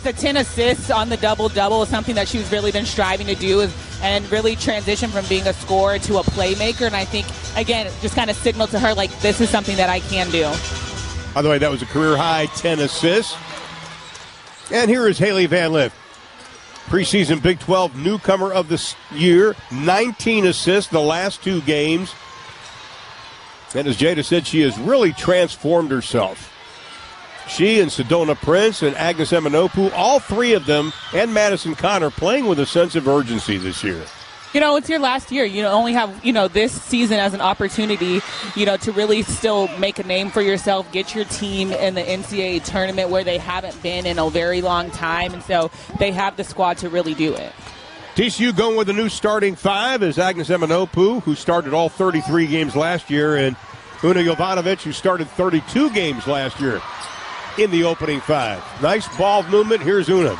the 10 assists on the double-double is something that she's really been striving to do and really transition from being a scorer to a playmaker. And I think, again, just kind of signal to her, like, this is something that I can do. By the way, that was a career-high 10 assists. And here is Haley Van Lith, preseason Big 12 newcomer of the year, 19 assists the last 2 games. And as Jada said, she has really transformed herself. She and Sedona Prince and Agnes Eminopu, all 3 of them, and Madison Connor playing with a sense of urgency this year. You know, it's your last year. You only have, this season as an opportunity, to really still make a name for yourself, get your team in the NCAA tournament where they haven't been in a very long time. And so they have the squad to really do it. TCU going with a new starting 5 is Agnes Eminopu, who started all 33 games last year, and Una Jovanovic, who started 32 games last year in the opening 5. Nice ball movement. Here's Una.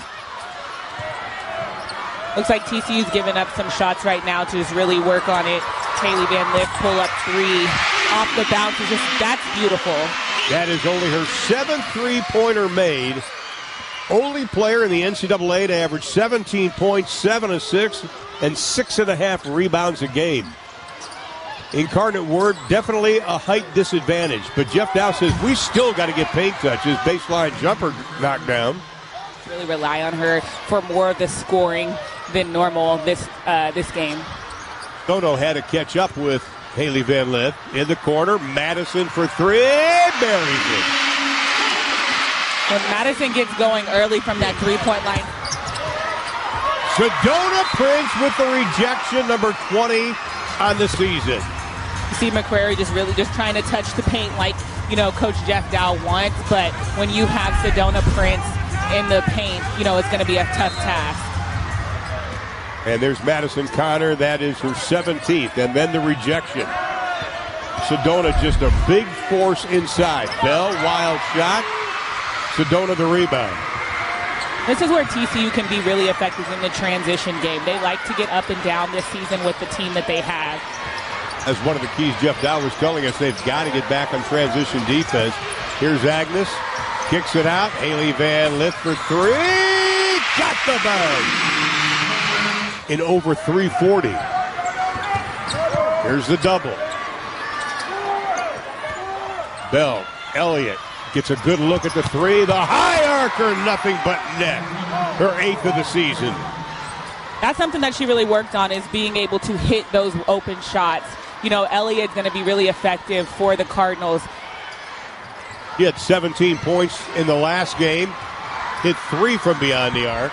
Looks like TCU's giving up some shots right now to just really work on it. Haley Van Lith pull up 3 off the bounce. That's beautiful. That is only her 7th 3-pointer made. Only player in the NCAA to average 17 points, 7 assists, and 6.5 rebounds a game. Incarnate Word, definitely a height disadvantage. But Jeff Dow says we still got to get paint touches. Baseline jumper knocked down. Really rely on her for more of the scoring than normal this game. Dono had to catch up with Haley Van Lith in the corner. Madison for 3, buries it. When Madison gets going early from that 3-point line. Sedona Prince with the rejection, number 20 on the season. You see McCrary just trying to touch the paint like, Coach Jeff Dow wants, but when you have Sedona Prince in the paint, it's going to be a tough task. And there's Madison Connor. That is her 17th. And then the rejection. Sedona just a big force inside. Bell, wild shot. Sedona the rebound. This is where TCU can be really effective in the transition game. They like to get up and down this season with the team that they have. As one of the keys Jeff Dow was telling us, they've got to get back on transition defense. Here's Agnes. Kicks it out. Haley Van Lith for 3. Got the buzz. In over 340. Here's the double. Bell, Elliott gets a good look at the 3. The high arcer, nothing but net. Her 8th of the season. That's something that she really worked on, is being able to hit those open shots. Elliott's going to be really effective for the Cardinals. He had 17 points in the last game. Hit 3 from beyond the arc.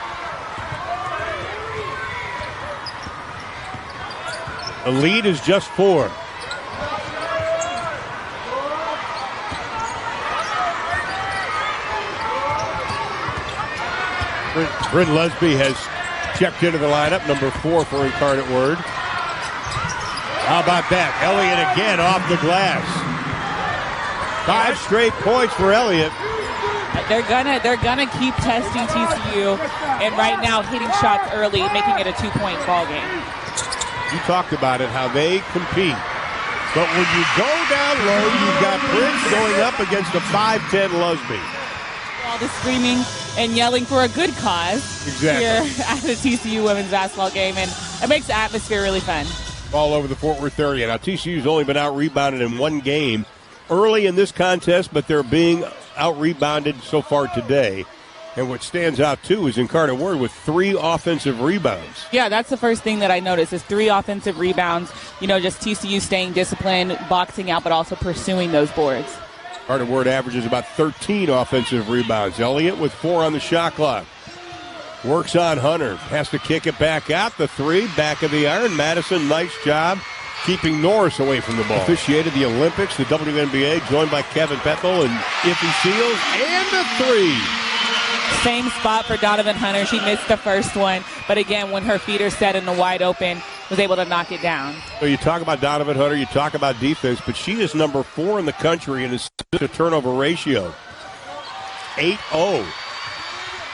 The lead is just 4. Bryn Lesby has checked into the lineup, number 4 for Incarnate Word. How about that? Elliott again off the glass. 5 straight points for Elliott. They're gonna keep testing TCU, and right now hitting shots early, making it a 2-point ball game. You talked about it, how they compete. But when you go down low, you've got Prince going up against a 5'10 Lesby. All the screaming and yelling for a good cause exactly. Here at the TCU women's basketball game, and it makes the atmosphere really fun. All over the Fort Worth area. Now, TCU's only been out-rebounded in 1 game early in this contest, but they're being out-rebounded so far today. And what stands out, too, is Incarnate Word with 3 offensive rebounds. Yeah, that's the first thing that I noticed is 3 offensive rebounds. Just TCU staying disciplined, boxing out, but also pursuing those boards. Incarnate Word averages about 13 offensive rebounds. Elliott with 4 on the shot clock. Works on Hunter. Has to kick it back out. The 3, back of the iron. Madison, nice job keeping Norris away from the ball. Officiated the Olympics, the WNBA, joined by Kevin Petzel and Iffy Seals. And the 3. Same spot for Donovan Hunter. She missed the first one. But again, when her feet are set in the wide open, was able to knock it down. So you talk about Donovan Hunter, you talk about defense, but she is number 4 in the country in assist-to-turnover ratio. 8-0.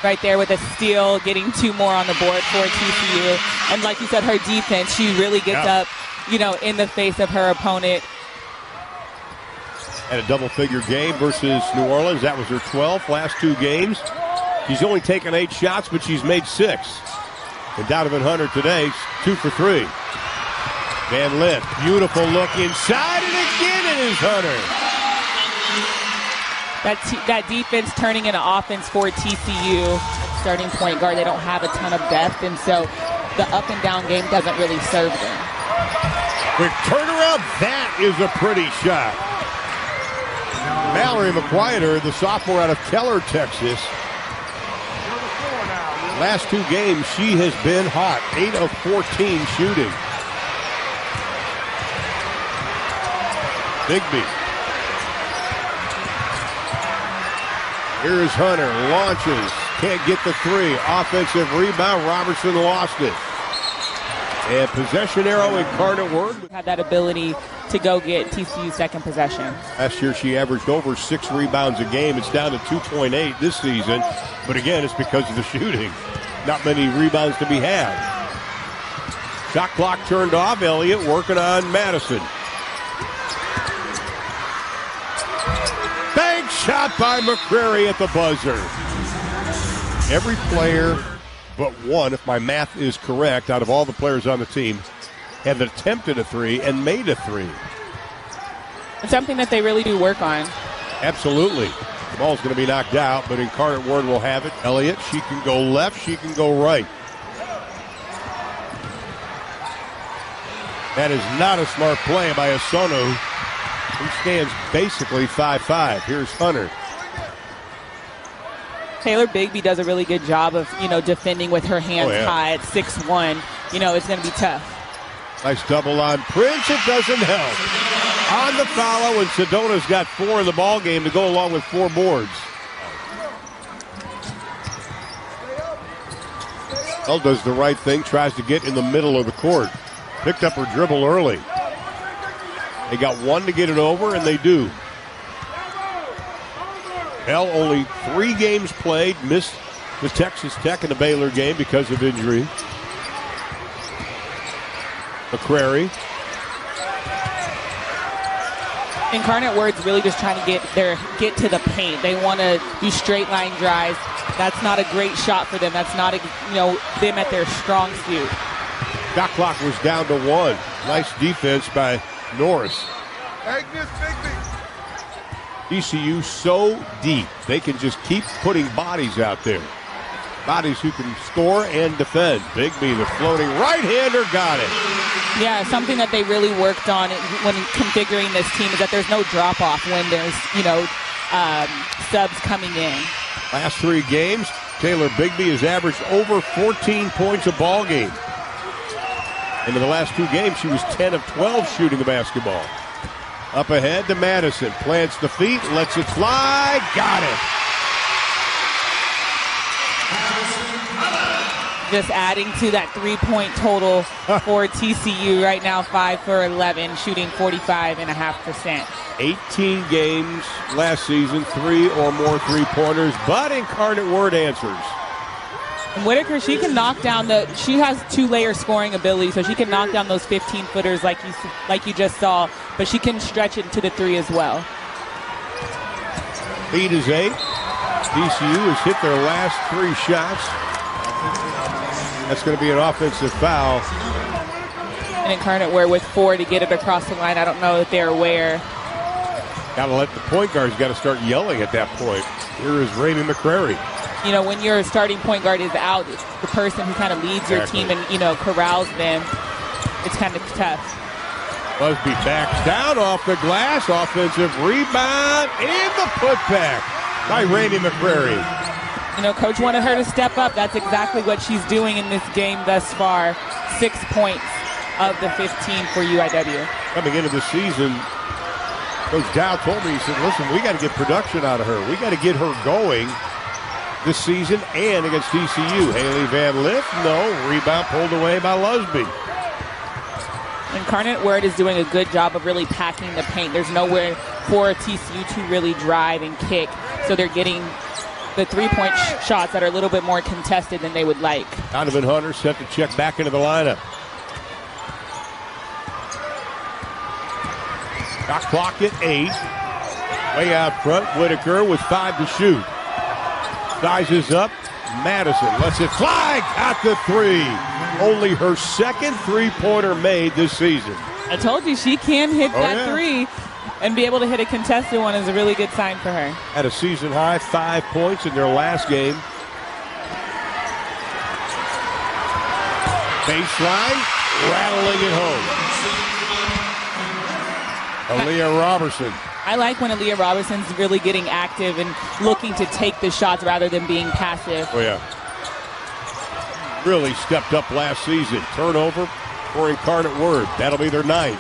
Right there with a steal, getting 2 more on the board for TCU. And like you said, her defense, she really gets up, in the face of her opponent. Had a double-figure game versus New Orleans. That was her 12th last 2 games. She's only taken 8 shots, but she's made 6. And Donovan Hunter today, 2 for 3. Van Lith, beautiful look inside, and again it is Hunter. That defense turning into offense for TCU. Starting point guard, they don't have a ton of depth, and so the up and down game doesn't really serve them. Quick turnaround, that is a pretty shot. Mallory McQuieter, the sophomore out of Keller, Texas. Last 2 games, she has been hot. 8 of 14 shooting. Bigby. Here's Hunter, launches, can't get the 3. Offensive rebound, Robertson lost it. And possession arrow, Incarnate Word. Had that ability to go get TCU's second possession. Last year she averaged over 6 rebounds a game. It's down to 2.8 this season. But again, it's because of the shooting. Not many rebounds to be had. Shot clock turned off. Elliott working on Madison. Bank shot by McCrary at the buzzer. Every player but one, if my math is correct, out of all the players on the team, have attempted a 3 and made a 3. It's something that they really do work on. Absolutely. The ball's going to be knocked out, but Incarnate Word will have it. Elliott, she can go left, she can go right. That is not a smart play by Asono, who stands basically 5'5". Here's Hunter. Taylor Bigby does a really good job of, defending with her hands high at 6'1". It's going to be tough. Nice double on Prince. It doesn't help. On the follow, and Sedona's got 4 in the ball game to go along with 4 boards. Elle does the right thing, tries to get in the middle of the court. Picked up her dribble early. They got 1 to get it over, and they do. Elle only 3 games played, missed the Texas Tech and the Baylor game because of injury. McCrary. Incarnate Word's really just trying to get to the paint. They want to do straight line drives. That's not a great shot for them. That's not them at their strong suit. Shot clock was down to 1. Nice defense by Norris. TCU so deep. They can just keep putting bodies out there. Bodies who can score and defend. Bigby, the floating right-hander, got it. Yeah, something that they really worked on when configuring this team is that there's no drop-off when there's, subs coming in. Last 3 games, Taylor Bigby has averaged over 14 points a ball game. And in the last 2 games, she was 10 of 12 shooting the basketball. Up ahead to Madison. Plants the feet, lets it fly, got it. Just adding to that 3-point total for TCU right now, 5 for 11, shooting 45.5%. 18 games last season, 3 or more 3-pointers, but Incarnate Word answers. And Whitaker, she can knock down she has 2-layer scoring ability, so she can knock down those 15-footers like you just saw, but she can stretch it to the 3 as well. Lead is 8. TCU has hit their last 3 shots. That's going to be an offensive foul. And Incarnate Word with 4 to get it across the line. I don't know if they're aware. Got to let the point guards got to start yelling at that point. Here is Raymond McCrary. When your starting point guard is out, it's the person who kind of leads your team and, corrals them. It's kind of tough. Busby backs down off the glass. Offensive rebound and the putback by Raymond McCrary. Coach wanted her to step up. That's exactly what she's doing in this game thus far. 6 points of the 15 for UIW. Coming into the season, Coach Dow told me, he said, listen, we got to get production out of her. We got to get her going this season and against TCU. Haley Van Lith, no. Rebound pulled away by Lusby. Incarnate Word is doing a good job of really packing the paint. There's nowhere for TCU to really drive and kick. So they're getting the 3-point shots that are a little bit more contested than they would like. Donovan Hunter set to check back into the lineup. Got clock at 8. Way out front, Whitaker with 5 to shoot. Sizes up, Madison lets it fly. Got the three. Only her second three-pointer made this season. I told you she can hit that yeah. three, and be able to hit a contested one is a really good sign for her. At a season high, 5 points in their last game. Baseline, rattling it home. Aaliyah Robertson. I like when Aaliyah Robertson's really getting active and looking to take the shots rather than being passive. Oh, yeah. Really stepped up last season. Turnover for Incarnate Word. That'll be their 9th.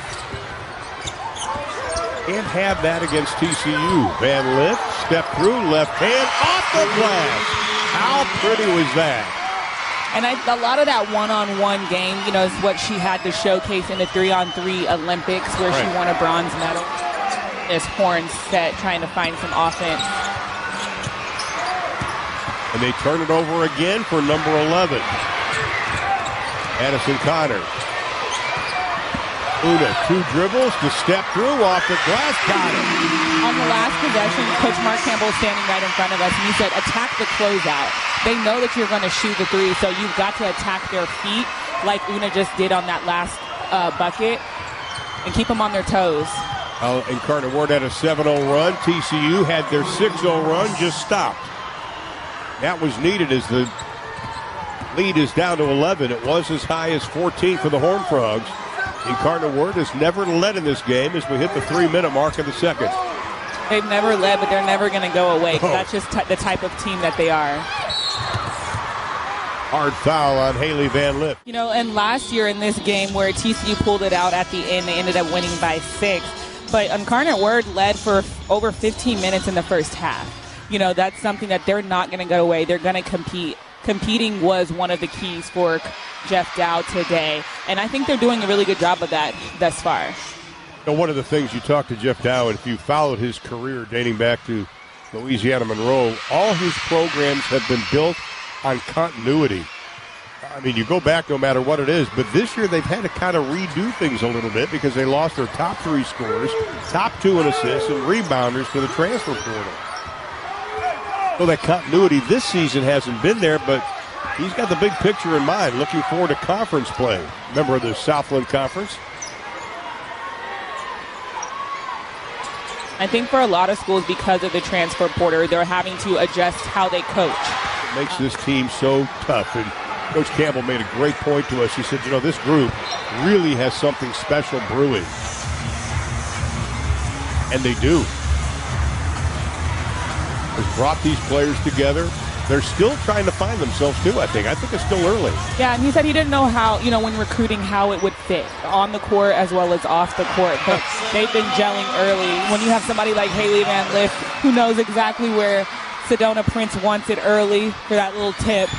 Can't have that against TCU. Van Lith, step through, left hand, off the glass. How pretty was that? And a lot of that one-on-one game, is what she had to showcase in the 3-on-3 Olympics where she won a bronze medal. This horn set, trying to find some offense. And they turn it over again for number 11. Addison Connor. Una, 2 dribbles to step through off the glass. Got it. On the last possession, Coach Mark Campbell is standing right in front of us, and he said, attack the closeout. They know that you're going to shoot the three, so you've got to attack their feet like Una just did on that last bucket and keep them on their toes. Incarnate Word had a 7-0 run. TCU had their 6-0 run, just stopped. That was needed as the lead is down to 11. It was as high as 14 for the Horned Frogs. Incarnate Word has never led in this game as we hit the 3-minute mark of the second. They've never led, but they're never going to go away. That's just the type of team that they are. Hard foul on Haley Van Lith. And last year in this game where TCU pulled it out at the end, they ended up winning by 6. But Incarnate Word led for over 15 minutes in the first half. That's something that they're not going to go away. They're going to compete. Competing was one of the keys for Jeff Dow today. And I think they're doing a really good job of that thus far. One of the things you talked to Jeff Dow, and if you followed his career dating back to Louisiana Monroe, all his programs have been built on continuity. I mean, you go back no matter what it is, but this year they've had to kind of redo things a little bit because they lost their top 3 scorers, top 2 in assists, and rebounders to the transfer portal. Well, that continuity this season hasn't been there, but he's got the big picture in mind, looking forward to conference play. Member of the Southland Conference. I think for a lot of schools, because of the transfer portal, they're having to adjust how they coach. It makes this team so tough. And Coach Campbell made a great point to us. He said, this group really has something special brewing. And they do. Has brought these players together. They're still trying to find themselves, too, I think. I think it's still early. Yeah, and he said he didn't know how, when recruiting, how it would fit on the court as well as off the court. But they've been gelling early. When you have somebody like Haley Van Lith, who knows exactly where Sedona Prince wants it early for that little tip.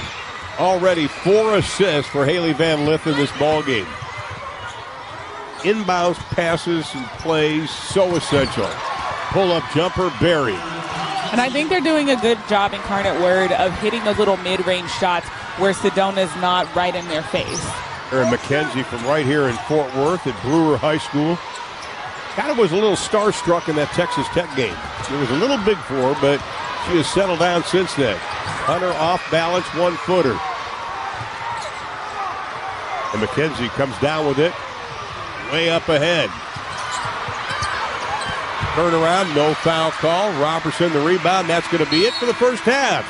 Already 4 assists for Haley Van Lith in this ballgame. Inbounds passes and plays, so essential. Pull-up jumper, Barry. And I think they're doing a good job, Incarnate Word, of hitting those little mid-range shots where Sedona's not right in their face. Erin McKenzie from right here in Fort Worth at Brewer High School. Kind of was a little starstruck in that Texas Tech game. It was a little big for her, but she has settled down since then. Hunter off balance, 1-footer. And McKenzie comes down with it. Way up ahead. Turnaround, no foul call. Robertson the rebound. That's going to be it for the first half.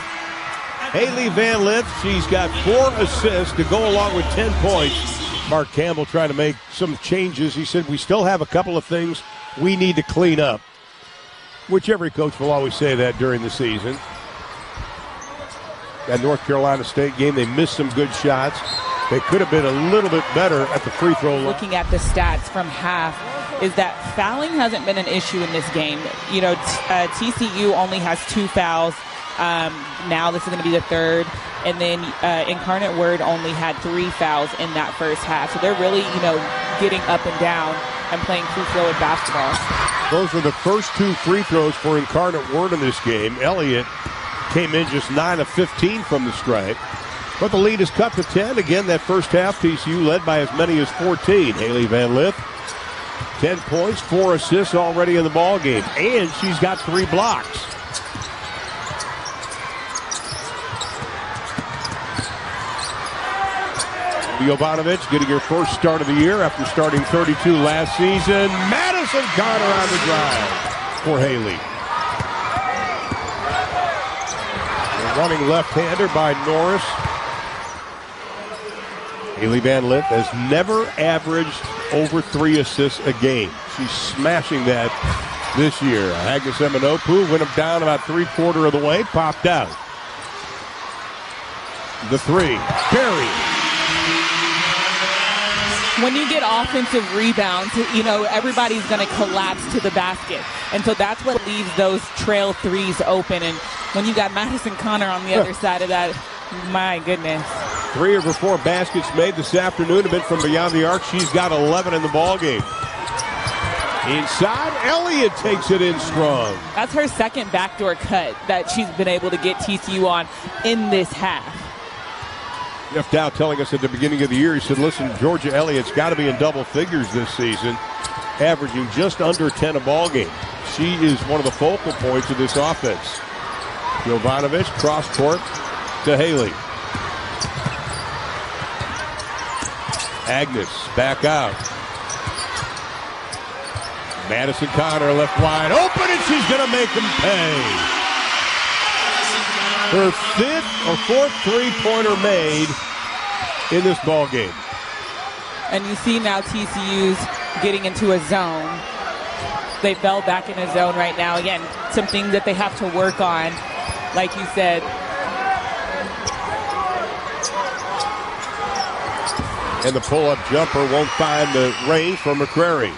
Haley Van Lith, she's got 4 assists to go along with 10 points. Mark Campbell trying to make some changes. He said, we still have a couple of things we need to clean up. Which every coach will always say that during the season. That North Carolina State game, they missed some good shots. They could have been a little bit better at the free throw line. Looking at the stats from half, is that fouling hasn't been an issue in this game. TCU only has 2 fouls. Now this is going to be the 3rd. And then Incarnate Word only had 3 fouls in that first half. So they're really, getting up and down and playing free flow of basketball. Those were the first 2 free throws for Incarnate Word in this game. Elliott came in just 9 of 15 from the stripe. But the lead is cut to 10. Again, that first half, TCU led by as many as 14. Haley Van Lith, 10 points, 4 assists already in the ballgame. And she's got 3 blocks. Jovanovic getting her first start of the year after starting 32 last season. Madison Connor on the drive for Haley. The running left-hander by Norris. Haley Van Lith has never averaged over 3 assists a game. She's smashing that this year. Agnes Eminopu went him down about 3/4 of the way, popped out. The 3, Perry. When you get offensive rebounds, everybody's going to collapse to the basket. And so that's what leaves those trail threes open. And when you got Madison Connor on the other side of that, my goodness. 3 of her 4 baskets made this afternoon have been from beyond the arc. She's got 11 in the ballgame. Inside, Elliott takes it in strong. That's her second backdoor cut that she's been able to get TCU on in this half. Jeff Dow telling us at the beginning of the year, he said, listen, Georgia Elliott's got to be in double figures this season, averaging just under 10 a ball game. She is one of the focal points of this offense. Jovanovic, cross court to Haley. Agnes back out. Madison Connor left wide open, and she's going to make them pay. Her 5th or 4th three-pointer made in this ball game. And you see now TCU's getting into a zone. They fell back in a zone right now. Again, some things that they have to work on, like you said. And the pull-up jumper won't find the range from McCrary.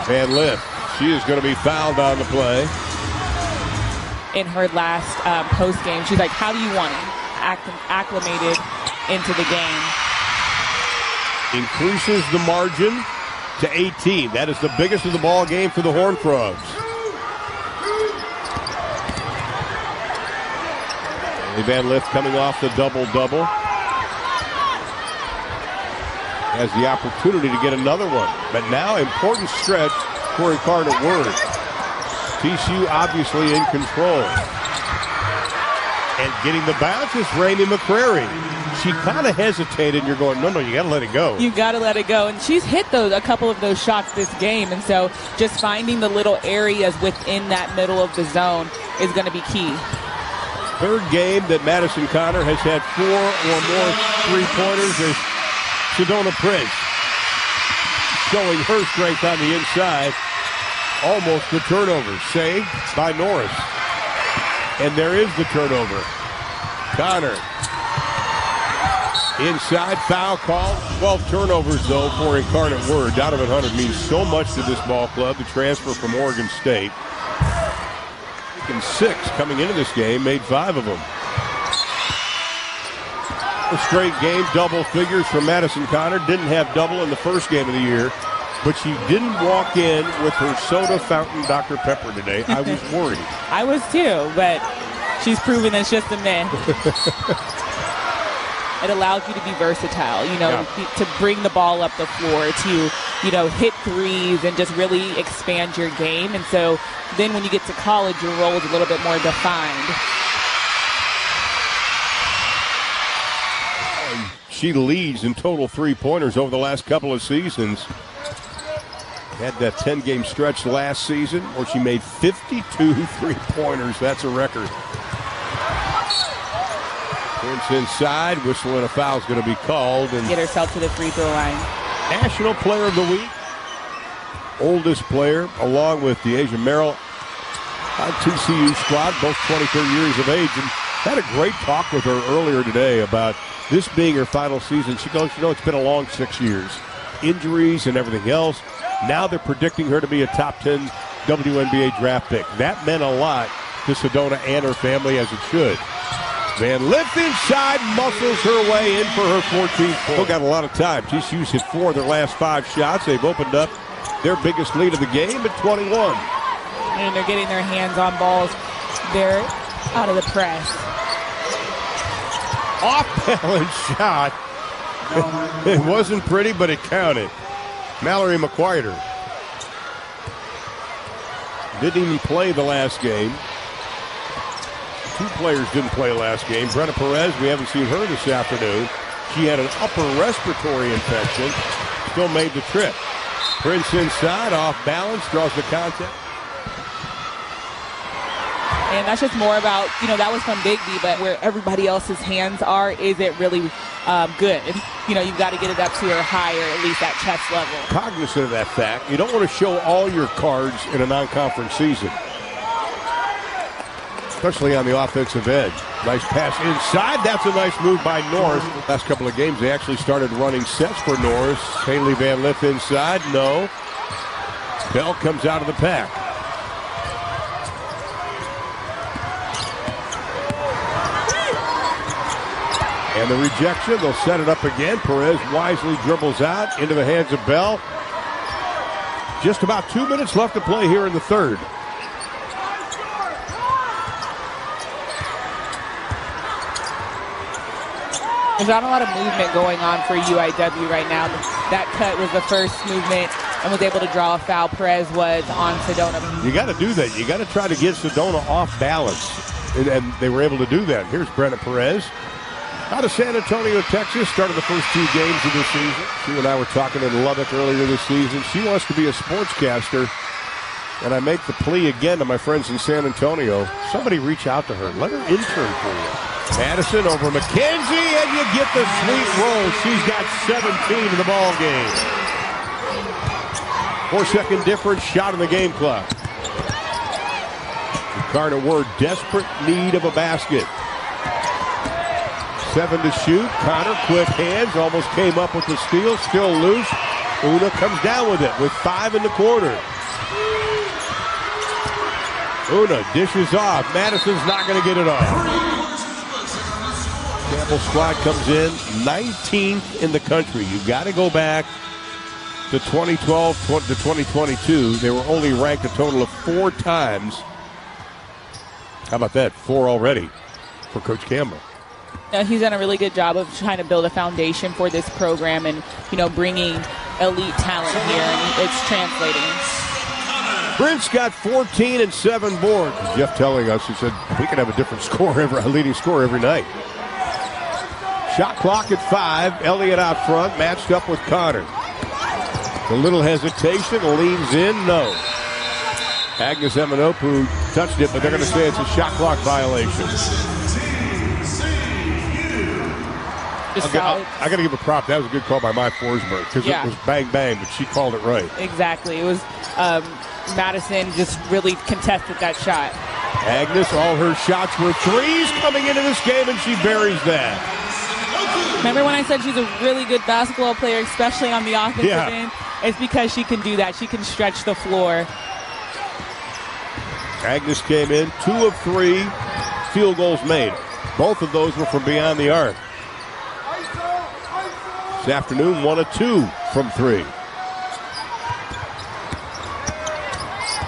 Van Lith. She is going to be fouled on the play. In her last post game, she's like, how do you want him acclimated into the game? Increases the margin to 18. That is the biggest of the ball game for the Horned Frogs. Van Lith coming off the double-double. Has the opportunity to get another one. But now, important stretch for Incarnate Word. TCU obviously in control. And getting the bounce is Rainey McCrary. She kind of hesitated, and you're going, no, you got to let it go. You got to let it go. And she's hit a couple of those shots this game. And so just finding the little areas within that middle of the zone is going to be key. Third game that Madison Connor has had 4 or more three-pointers is Sedona Prince. Showing her strength on the inside. Almost the turnover. Saved by Norris. And there is the turnover. Connor. Inside, foul call. 12 turnovers, though, for Incarnate Word. Donovan Hunter means so much to this ball club. The transfer from Oregon State. And 6 coming into this game, made 5 of them. A straight game, double figures from Madison Connor. Didn't have double in the first game of the year, but she didn't walk in with her soda fountain Dr. Pepper today. I was worried. I was too, but she's proven it's just a myth. It allows you to be versatile, to bring the ball up the floor, to, hit threes and just really expand your game. And so then when you get to college, your role is a little bit more defined. She leads in total three-pointers over the last couple of seasons. Had that 10-game stretch last season where she made 52 three-pointers. That's a record. Turns inside, whistle and a foul is going to be called. And get herself to the free throw line. National Player of the Week. Oldest player, along with DeAsia Merrill on TCU squad, both 23 years of age. And had a great talk with her earlier today about this being her final season. She goes, it's been a long 6 years. Injuries and everything else. Now they're predicting her to be a top 10 WNBA draft pick. That meant a lot to Sedona and her family, as it should. Van Lith inside, muscles her way in for her 14th point. Still got a lot of time. TCU's hit 4 of their last 5 shots. They've opened up their biggest lead of the game at 21. And they're getting their hands on balls. They're out of the press. Off-balance shot. It wasn't pretty, but it counted. Mallory McQuarter didn't even play the last game. Two players didn't play last game. Brenna Perez, we haven't seen her this afternoon. She had an upper respiratory infection. Still made the trip. Prince inside, off balance, draws the contact. And that's just more about, that was from Bigby, but where everybody else's hands are, is it really good? You've got to get it up to her higher, at least at chest level. Cognizant of that fact, you don't want to show all your cards in a non-conference season, especially on the offensive edge. Nice pass inside. That's a nice move by Norris. Last couple of games, they actually started running sets for Norris. Haley Van Lith inside. No. Bell comes out of the pack. And the rejection, they'll set it up again. Perez wisely dribbles out into the hands of Bell. Just about 2 minutes left to play here in the third. There's not a lot of movement going on for UIW right now. That cut was the first movement and was able to draw a foul. Perez was on Sedona. You got to do that. You got to try to get Sedona off balance. And they were able to do that. Here's Brenna Perez. Out of San Antonio, Texas, started the first 2 games of the season. She and I were talking in Lubbock earlier this season. She wants to be a sportscaster. And I make the plea again to my friends in San Antonio. Somebody reach out to her. Let her intern for you. Madison over McKenzie, and you get the sweet roll. She's got 17 in the ball game. 4-second difference, shot in the game clock. Incarnate Word, desperate need of a basket. 7 to shoot. Connor, quick hands, almost came up with the steal, still loose. Una comes down with it with 5 in the quarter. Una dishes off. Madison's not going to get it off. Campbell squad comes in 19th in the country. You've got to go back to 2012 to 2022. They were only ranked a total of 4 times. How about that? 4 already for Coach Campbell. He's done a really good job of trying to build a foundation for this program and, bringing elite talent here, and it's translating. Prince got 14 and 7 boards. Jeff telling us, he said, we can have a different score, a leading score every night. Shot clock at 5. Elliott out front, matched up with Connor. A little hesitation, leans in, no. Agnes Eminopu touched it, but they're going to say it's a shot clock violation. I got to give a prop. That was a good call by Mike Forsberg because it was bang, bang, but she called it right. Exactly. It was Madison just really contested that shot. Agnes, all her shots were threes coming into this game, and she buries that. Remember when I said she's a really good basketball player, especially on the offensive end? It's because she can do that. She can stretch the floor. Agnes came in 2 of 3 field goals made. Both of those were from beyond the arc. This afternoon, 1 of 2 from 3.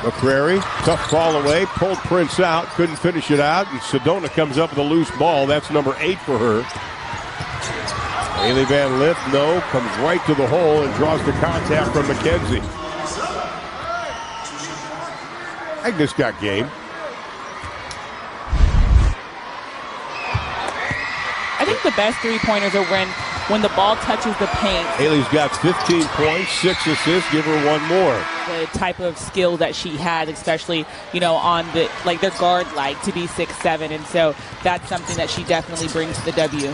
McCrary, tough ball away, pulled Prince out, couldn't finish it out, and Sedona comes up with a loose ball. That's number 8 for her. Haley Van Lith, no, comes right to the hole and draws the contact from McKenzie. Agnes got game. I think the best 3-pointers are when the ball touches the paint. Haley's got 15 points, 6 assists, give her 1 more. The type of skill that she has, especially, on the, their guard to be 6'7", and so that's something that she definitely brings to the W.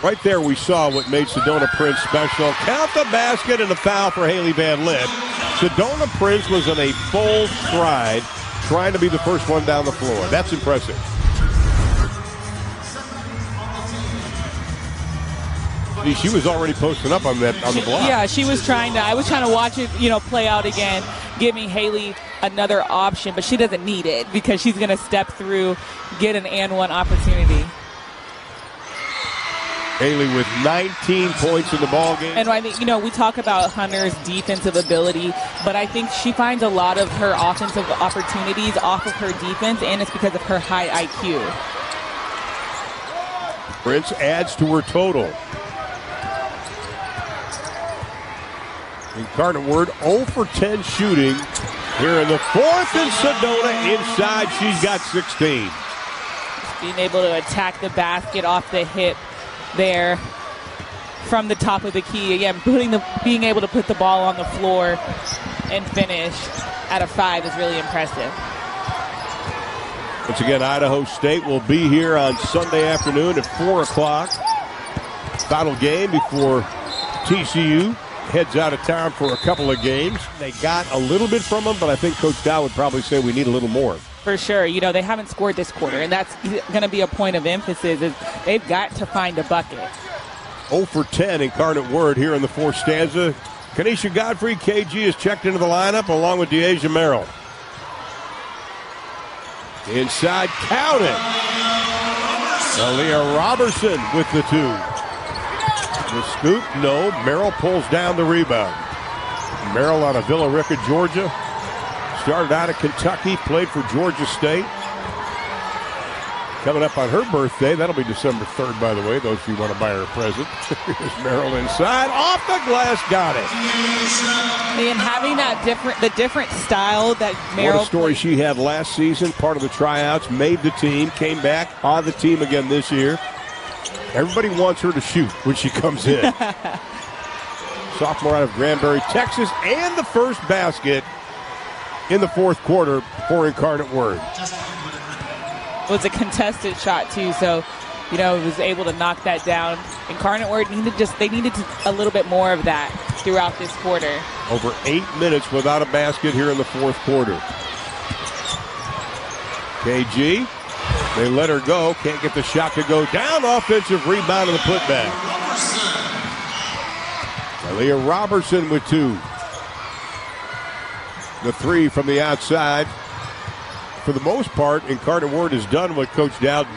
Right there we saw what made Sedona Prince special. Count the basket and a foul for Haley Van Lith. Sedona Prince was in a full stride trying to be the first one down the floor. That's impressive. She was already posting up on the block. Yeah, she was I was trying to watch it, play out again, giving Haley another option, but she doesn't need it because she's going to step through, get an and one opportunity. Haley with 19 points in the ball game. And I think, we talk about Hunter's defensive ability, but I think she finds a lot of her offensive opportunities off of her defense, and it's because of her high IQ. Prince adds to her total. Incarnate Word 0 for 10 shooting here in the fourth, and Sedona inside. She's got 16. being able to attack the basket off the hip there from the top of the key. Again, being able to put the ball on the floor and finish at a 5 is really impressive. Once again, Idaho State will be here on Sunday afternoon at 4 o'clock. Final game before TCU heads out of town for a couple of games. They got a little bit from them, but I think Coach Dow would probably say we need a little more. For sure. You know, they haven't scored this quarter, and that's going to be a point of emphasis. Is they've got to find a bucket. 0 for 10 Incarnate Word here in the fourth stanza. Kanisha Godfrey, KG, is checked into the lineup along with Deasia Merrill. Inside, count it. Aaliyah Robertson with the 2. The scoop, no. Merrill pulls down the rebound. Merrill out of Villa Rica, Georgia. Started out of Kentucky, played for Georgia State. Coming up on her birthday, that'll be December 3rd, by the way, those of you who want to buy her a present. Here's Merrill inside, off the glass, got it. And having that different style that Merrill. What a story she had last season, part of the tryouts, made the team, came back on the team again this year. Everybody wants her to shoot when she comes in. Sophomore out of Granbury, Texas, and the first basket in the fourth quarter for Incarnate Word. It was a contested shot too, so was able to knock that down. Incarnate Word needed a little bit more of that throughout this quarter. Over 8 minutes without a basket here in the fourth quarter. KG, they let her go, can't get the shot to go down. Offensive rebound and the putback. Aaliyah Robertson with 2. The 3 from the outside. For the most part, Incarnate Word has done what Coach Dowd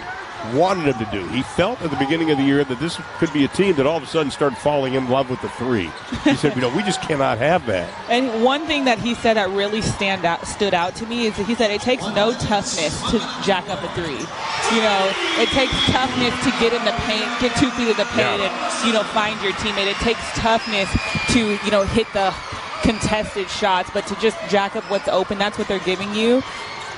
wanted him to do. He felt at the beginning of the year that this could be a team that all of a sudden started falling in love with the 3. He said, we just cannot have that. And one thing that he said that really stood out to me is that he said it takes no toughness to jack up a 3. It takes toughness to get in the paint, get 2 feet in the paint, and find your teammate. It takes toughness to hit the contested shots, but to just jack up what's open, that's what they're giving you.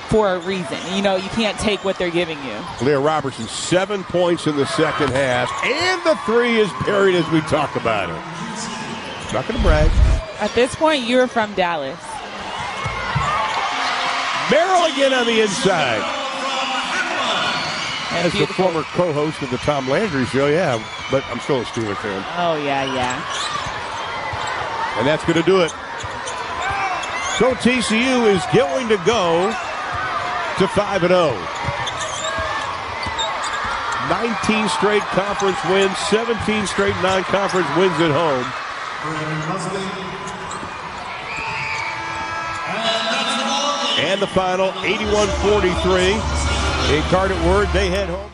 For a reason. You can't take what they're giving you. Leah Robertson, 7 points in the second half, and the 3 is buried as we talk about it. Not going to brag. At this point, you're from Dallas. Merrill again on the inside. And as beautiful. The former co-host of the Tom Landry Show, yeah, but I'm still a Steeler fan. Oh, yeah. And that's going to do it. So TCU is going to go to 5-0. 19 straight conference wins, 17 straight non-conference wins at home. And the final, 81-43. Incarnate Word, they head home.